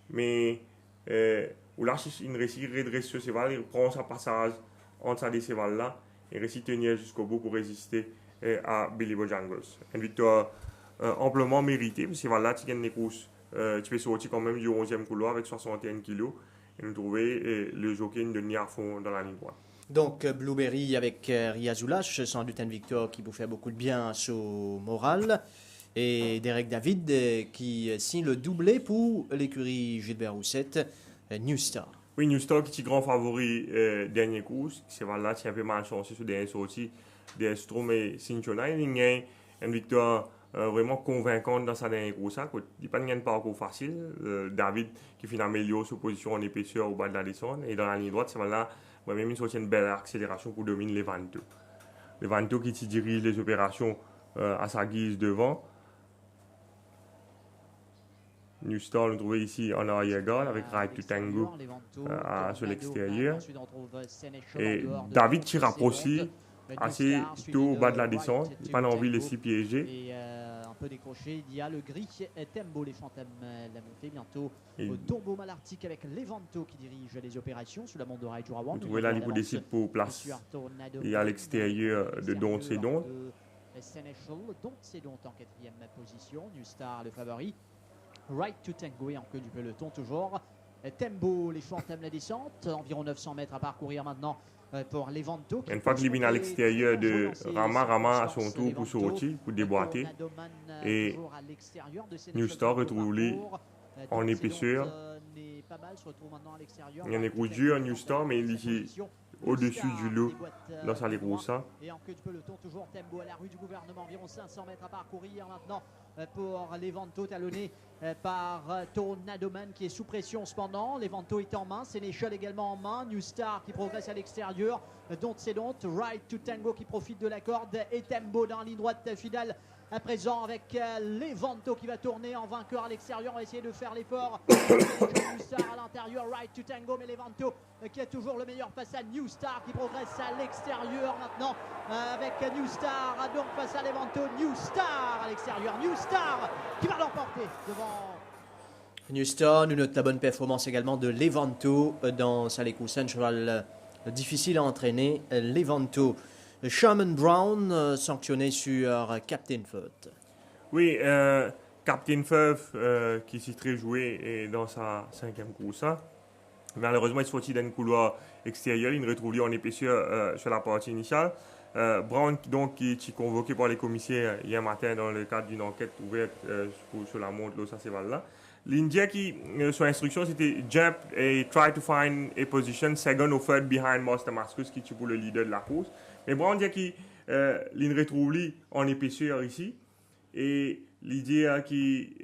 Mais là, il réussit à redresser ce cheval, il prend sa passage entre ces chevals-là et réussit à tenir jusqu'au bout pour résister à Billy Bojangles. Une victoire amplement méritée, parce que cheval-là, tu gagnes les courses. Tu peux sortir quand même du 11e couloir avec 61 kg et nous trouver le jockey de tenir à fond dans la ligne droite. Donc Blueberry avec Ria Zoulache, sans doute une victoire qui vous fait beaucoup de bien à son moral. Et Derek David qui signe le doublé pour l'écurie Gilbert Rousset, New Star. Oui, New Star qui est grand favori dernier course. C'est là qui est un peu mal chanceux sur dernier sorti des Strom et Cinchona. Il y a une victoire vraiment convaincante dans sa dernière course. Il n'y a pas de parcours facile. David qui finit amélioré sa position en épaisseur au bas de la descente. Et dans la ligne droite, c'est là, même une belle accélération pour dominer Levanto. Levanto qui dirige les opérations à sa guise devant. New Star, nous trouvons ici en arrière-garde avec Ride to Tango sur l'extérieur. Et David qui rapproche assez tôt au bas de la descente. Il n'a pas envie de laisser piéger. Et un peu décroché, il y a le gris Tembo, les fantômes, la montée bientôt au tombeau malartique avec Levanto qui dirige les opérations sous la montre de Raijura One. Vous trouvez là, il décide pour place. Et à l'extérieur de Don't C'est Don't. Don't C'est Don't en 4e position. New Star le favori. Right to Tango et en queue du peloton toujours. Tembo, les fantômes, la descente. Environ 900 mètres à parcourir maintenant pour Levanto. Une fois qu'il est à l'extérieur de Rama à son tour pour sortir, pour déboîter. Et New Star retrouve lui en épaisseur. Il y a un écrou dur, New Star, mais il est au-dessus du lot dans sa Legrosa. Et en queue de peloton, toujours Tembo à la rue du gouvernement, environ 500 mètres à parcourir maintenant pour Levanto, talonné par Tornado Man qui est sous pression cependant. Levanto est en main, Sénéchal également en main. New Star qui progresse à l'extérieur. Don't C'est Don't, Ride to Tango qui profite de la corde et Tembo dans la ligne droite finale. À présent avec Levanto qui va tourner en vainqueur à l'extérieur. On va essayer de faire l'effort. New Star à l'intérieur, Ride to Tango, mais Levanto qui a toujours le meilleur face à New Star qui progresse à l'extérieur maintenant avec New Star donc face à Levanto. New Star à l'extérieur, New Star qui va l'emporter devant New Star. Nous note la bonne performance également de Levanto dans Salekusen, cheval difficile à entraîner. Levanto. Sherman Brown sanctionné sur Captain Foot. Oui, Captain Foot qui s'est très joué dans sa 5e course. Malheureusement, il est sorti d'un couloir extérieur. Il ne retrouve lui en épaisseur sur la partie initiale. Brown, donc, qui est convoqué par les commissaires hier matin dans le cadre d'une enquête ouverte sur la montre Los Aceval-là. L'India qui, son instruction, c'était jump et try to find a position second or third behind Master Mascus, qui est pour le leader de la course. Mais Brown dit qu'il retrouve lui en épaisseur ici. Et l'idée qui,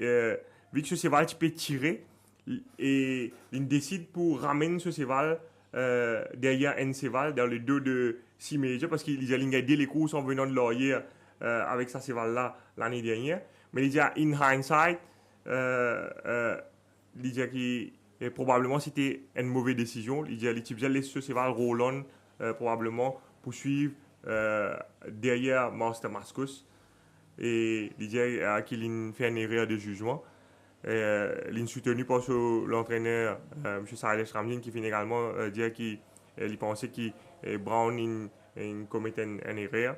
vu que ce cheval peut tirer, et il décide pour ramener ce cheval derrière un cheval dans le dos de Siméja, parce qu'il a gagné les courses en venant de l'arrière avec ce cheval-là l'année dernière. Mais il dit in hindsight, il dit que probablement c'était une mauvaise décision. Il dit qu'il laisse ce cheval roll on probablement pour suivre derrière Master Mascus. Et il dit qu'il fait une erreur de jugement. Il est soutenu par l'entraîneur M. Silas Ramlin qui finit également dire qu'il pensait que Brown commettait une erreur.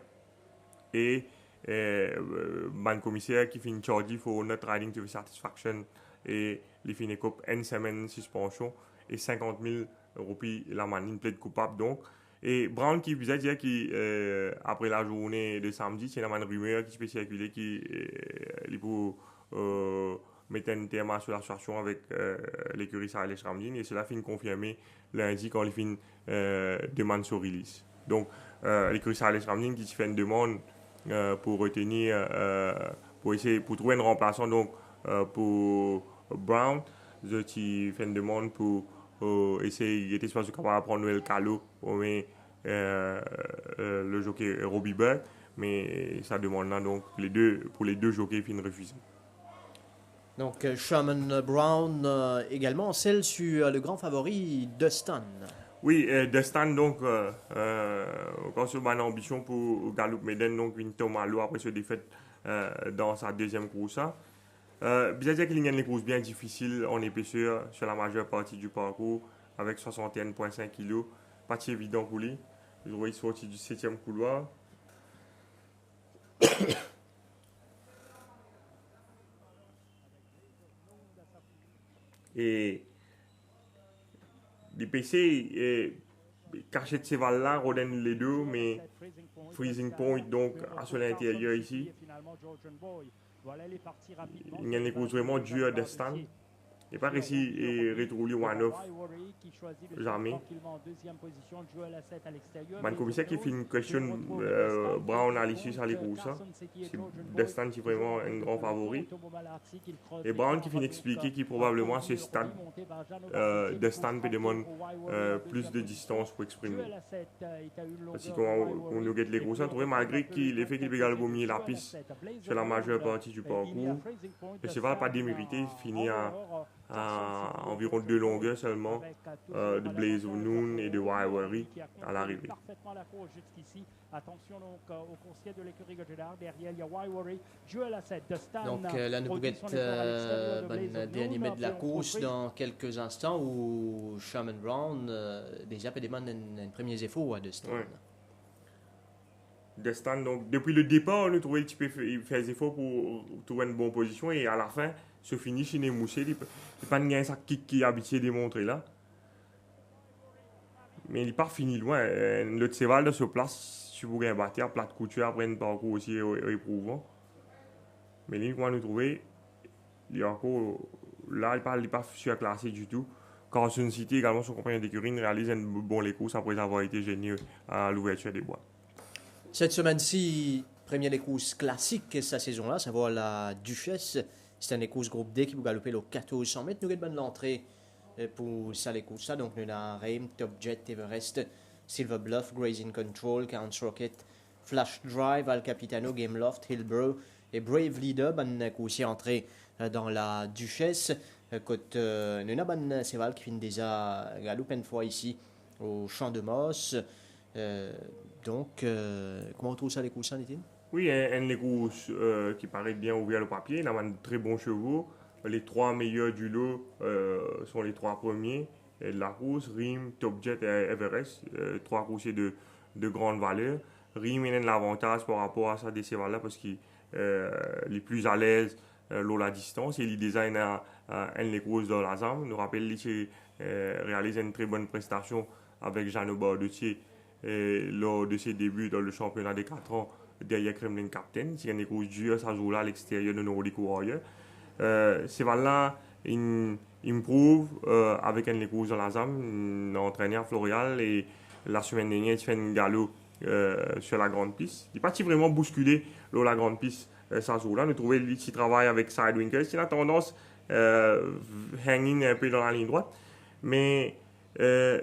Et le commissaire qui finit chargé pour not riding to satisfaction et il finit comme une semaine de suspension et 50 000 roupies la manine plaide coupable donc. Et Brown qui vous a dit qu'après la journée de samedi, c'est une rumeur qui peut circuler qui pour mettre un terme sur l'association avec l'écurie Silas Ramlin et cela finit confirmé lundi quand il finit demande sur release. Donc l'écurie Silas Ramlin qui fait une demande pour retenir pour trouver un remplaçant donc pour Brown, qui fait une demande pour essayer il était capable de prendre Noël Calo le jockey Robbie Burke, mais ça demande là donc pour les deux jockeys finissent refusés. Donc Sherman Brown également, celle sur le grand favori Dustin. Oui, Dustin donc quand sur une ambition pour Gallup Maiden donc une Tomalo après ce défaite dans sa deuxième course. Bien dire qu'il y a une course bien difficile en épaisseur sur la majeure partie du parcours avec 61,5 kg, pas si évident pour lui. Il est sorti du 7e couloir. Et l'IPC cachette ces valeurs-là, redonne les deux, mais Freezing Point donc à son intérieur ici. Il y a une course vraiment dure à Destin. n'a pas réussi à retrouver one-off. Jamais. Le commissaire qui fait une question Brown à l'issue sur les courses. Destin qui est vraiment un grand favori. Et Brown qui finit expliquer qu'il probablement à ce stade, Destin peut demander plus de distance pour exprimer. Parce qu'on nous guette les courses, on trouve malgré l'effet qu'il peut gagner la piste sur la majeure partie du parcours. Le cheval n'a pas démérité, il finit à environ 2 longueurs seulement de Blaze of Noon et de Waiwari à l'arrivée. Donc là, nous guettons le dernier mètre de la course dans quelques instants où Sherman Brown déjà peut demander un premier effort à Destin. Ouais. Destin, donc depuis le départ, on a trouvé qu'il fait des efforts pour trouver une bonne position et à la fin, ce finish, il est moussé. Il n'est pas un ça qui est habitué de montrer là. Mais il n'est pas fini loin. Le cheval se place sur un bâtiment, plat de couture, après un parcours aussi éprouvant. Mais lui, quand nous trouvé, il est encore là, il n'est pas surclassé du tout. Carson City, également, son compagnon d'écurie, réalise un bon les courses après avoir été génieux à l'ouverture des bois. Cette semaine-ci, première des courses classiques de sa saison-là, ça va la Duchesse. C'est un des courses groupe D qui vous galoper le 1400 mètres. Nous avons bonne l'entrée pour ça les courses. Donc nous avons Reim, Top Jet, Everest, Silver Bluff, Grazing Control, Count's Rocket, Flash Drive, Al Capitano, Game Loft, Hillbrow et Brave Leader. Bonne course entrée dans la Duchesse. Nous avons bonne cheval qui finit déjà galoper une fois ici au Champ de Moss. Donc, comment on trouve ça les courses, Nitin? Oui, un des courses qui paraît bien ouvert le papier. Il a de très bons chevaux. Les 3 meilleurs du lot sont les 3 premiers de la course. Rim, Top Jet et Everest. 3 coursiers de grande valeur. Rim a l'avantage par rapport à ça des chevaux-là parce qu'il est plus à l'aise la distance. Et il design un des courses dans la zone. Nous rappelle qu'il réalise une très bonne prestation avec Jeannot Bardetier lors de ses débuts dans le championnat des 4 ans derrière Kremlin Captain. C'est une course dure, ça joue là à l'extérieur de Nordic Warrior. C'est là, il prouve avec une course dans la ZAM, un entraîneur Florial, et la semaine dernière, il fait un galop sur la grande piste. Il est parti vraiment bousculer la grande piste, ça joue là. Nous trouvons qu'il travaille avec Sidewinkers, il a tendance hanging un peu dans la ligne droite, mais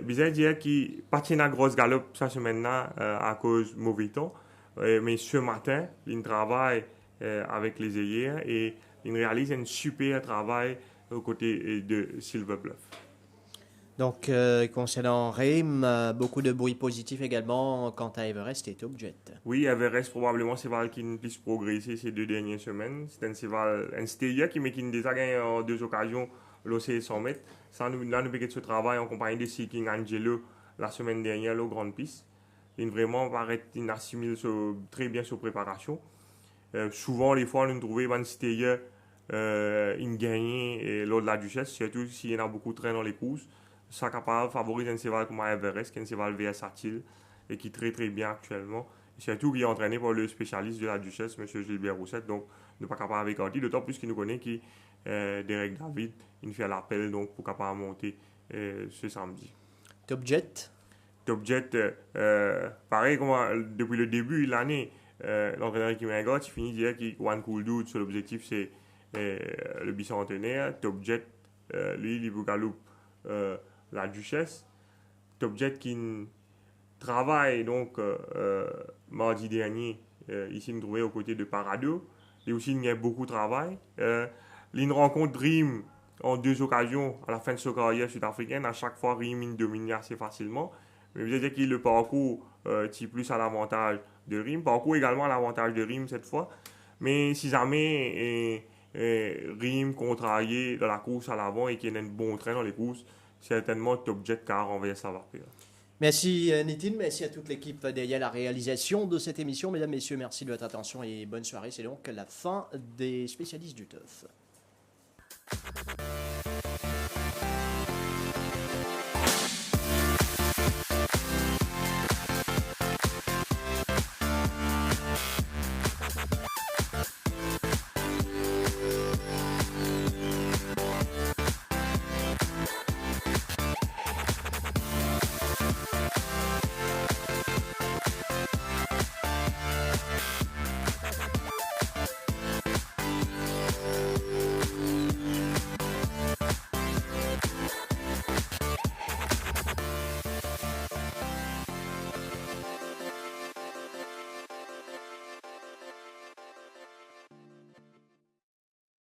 bizarre dire qu'il partit dans grosse galop cette semaine-là à cause mauvais temps. Mais ce matin, il travaille avec les ailiers et il réalise un super travail aux côtés de Silver Bluff. Donc, concernant Reim, beaucoup de bruit positif également quant à Everest et Top Jet. Oui, Everest, probablement, c'est cheval qui a plus progressé ces 2 dernières semaines. C'est un cheval, un stayer qui a déjà gagné en 2 occasions l'OC 100 mètres. Ça, nous avons fait ce travail en compagnie de Seeking Angelo la semaine dernière, la grande piste. Il vraiment paraît assimile très bien sur préparation. Souvent, les fois, nous trouvons un stayer une gagnée lors de la Duchesse, surtout s'il y en a beaucoup de trains dans les courses. Ça capable favoriser un cheval comme Everest, qui est un cheval versatile et qui est très très bien actuellement. Et surtout, qui est entraîné par le spécialiste de la Duchesse, M. Gilbert Roussette. Donc, nous pas capable avec Andy, d'autant plus qu'il nous connaît qui Derek David, il fait l'appel donc pour capable monter ce samedi. Top Jet. Top Jet, pareil comme depuis le début de l'année, l'entraîneur qui m'a il finit de dire qu'il One Cool Dude sur l'objectif c'est le bicentenaire. Top Jet, lui, il vous galoupe la Duchesse. Top Jet qui travaille donc mardi dernier ici nous trouvait aux côtés de Parado. Et aussi il y a beaucoup de travail. Il rencontre Rim en 2 occasions à la fin de sa carrière sud-africaine. À chaque fois, Rim il domine assez facilement. Mais vous dire qu'il le parcours tire plus à l'avantage de Rim. Parcours également à l'avantage de Rim cette fois. Mais si jamais Rim contrarié dans la course à l'avant et qu'il y a un bon train dans les courses, certainement Top Jet car envoyer ça va faire. Merci Nitin, merci à toute l'équipe derrière la réalisation de cette émission. Mesdames, Messieurs, merci de votre attention et bonne soirée. C'est donc la fin des spécialistes du turf.